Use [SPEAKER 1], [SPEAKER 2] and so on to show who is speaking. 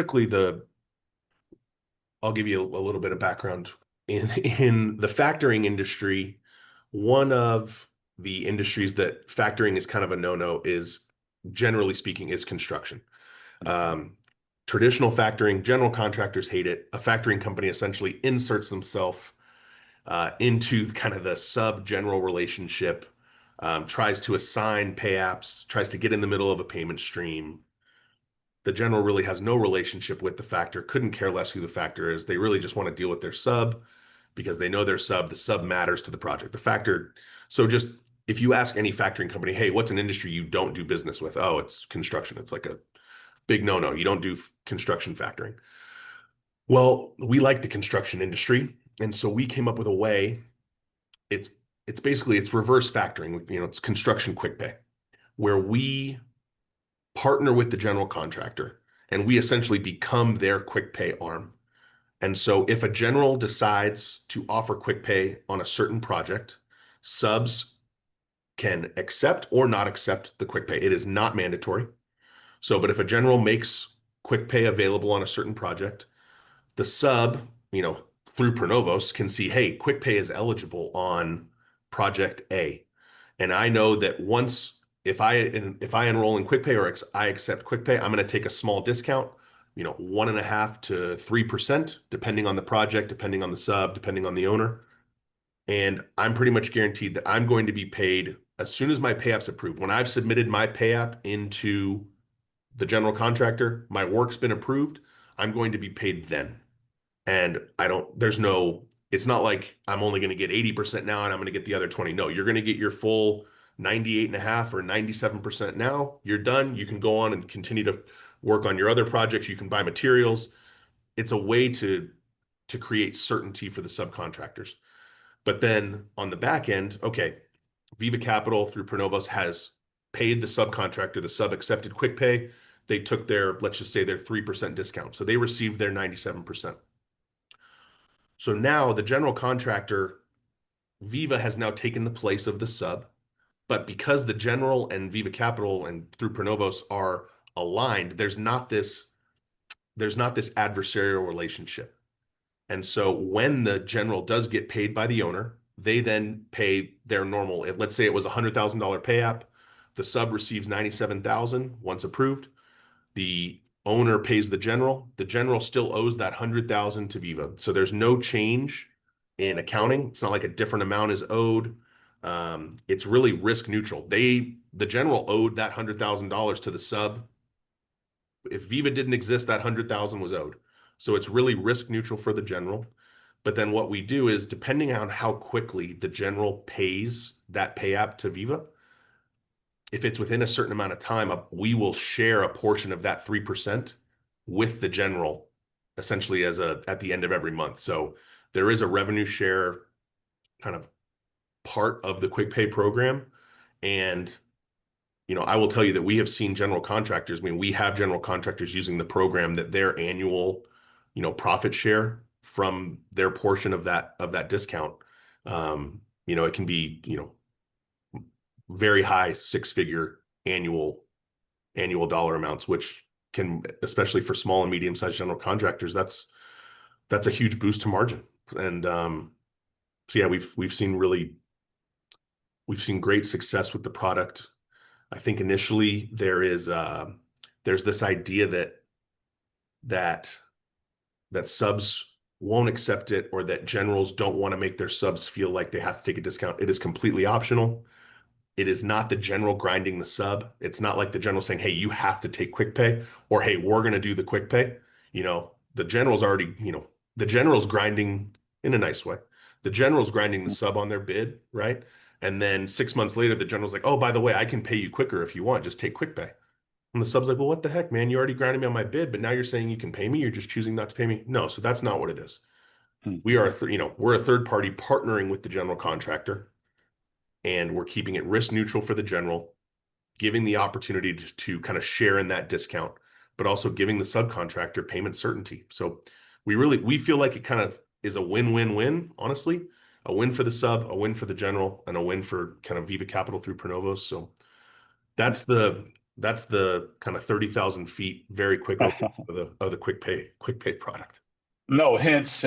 [SPEAKER 1] typically I'll give you a little bit of background in the factoring industry. One of the industries that factoring is kind of a no-no is, generally speaking, is construction. Um, Traditional factoring, general contractors hate it. A factoring company essentially inserts themselves into kind of the sub-general relationship, tries to assign pay apps, tries to get in the middle of a payment stream. The general really has no relationship with the factor, couldn't care less who the factor is. They really just want to deal with their sub because they know their sub, the sub matters to the project. The factor, so just if you ask any factoring company, hey, what's an industry you don't do business with? Oh, it's construction. It's like a big no-no. You don't do construction factoring. Well, we like the construction industry, and so we came up with a way. It's it's basically it's reverse factoring. It's construction quick pay, where we partner with the general contractor and we essentially become their quick pay arm. And so if a general decides to offer quick pay on a certain project, subs can accept or not accept the quick pay. It is not mandatory. So, but if a general makes quick pay available on a certain project, the sub, through Pronovos can see, hey, quick pay is eligible on project A. And I know that once if I enroll in QuickPay or I accept QuickPay, I'm going to take a small discount, 1.5 to 3%, depending on the project, depending on the sub, depending on the owner. And I'm pretty much guaranteed that I'm going to be paid as soon as my pay app's approved. When I've submitted my pay app into the general contractor, my work's been approved, I'm going to be paid then. And it's not like I'm only going to get 80% now and I'm going to get the other 20. No, you're going to get your full 98.5 or 97% now. You're done. You can go on and continue to work on your other projects. You can buy materials. It's a way to create certainty for the subcontractors. But then on the back end, okay, Viva Capital through Pronovos has paid the subcontractor, the sub accepted quick pay. They took let's just say their 3% discount. So they received their 97%. So now the general contractor, Viva has now taken the place of the sub, but because the general and Viva Capital and through Pronovos are aligned, there's not this adversarial relationship. And so when the general does get paid by the owner, they then pay their normal. Let's say it was a $100,000 pay app, the sub receives 97,000 once approved. The owner pays the general. The general still owes that 100,000 to Viva. So there's no change in accounting. It's not like a different amount is owed. It's really risk neutral. The general owed that $100,000 to the sub. If Viva didn't exist, that 100,000 was owed. So it's really risk neutral for the general. But then what we do is, depending on how quickly the general pays that pay app to Viva, if it's within a certain amount of time, we will share a portion of that 3% with the general, essentially at the end of every month. So there is a revenue share kind of part of the quick pay program. And, I will tell you that we have seen general contractors. I mean, we have general contractors using the program that their annual, profit share from their portion of that discount. It can be, very high six-figure annual dollar amounts, which can, especially for small and medium-sized general contractors, that's a huge boost to margin. And so yeah, we've seen great success with the product. I think initially there's this idea that subs won't accept it, or that generals don't want to make their subs feel like they have to take a discount. It is completely optional. It is not the general grinding the sub. It's not like the general saying, hey, you have to take quick pay, or hey, we're going to do the quick pay. The general's already, the general's grinding in a nice way. The general's grinding the sub on their bid, right? And then 6 months later, the general's like, oh, by the way, I can pay you quicker if you want. Just take quick pay. And the sub's like, well, what the heck, man? You already grinded me on my bid, but now you're saying you can pay me. You're just choosing not to pay me. No, so that's not what it is. We are, we're a third party partnering with the general contractor, and we're keeping it risk neutral for the general, giving the opportunity to kind of share in that discount, but also giving the subcontractor payment certainty. So we feel like it kind of is a win-win-win, honestly, a win for the sub, a win for the general, and a win for kind of Viva Capital through Pronovos. So that's That's the kind of 30,000 feet, very quick over of the QuickPay product.
[SPEAKER 2] No, hence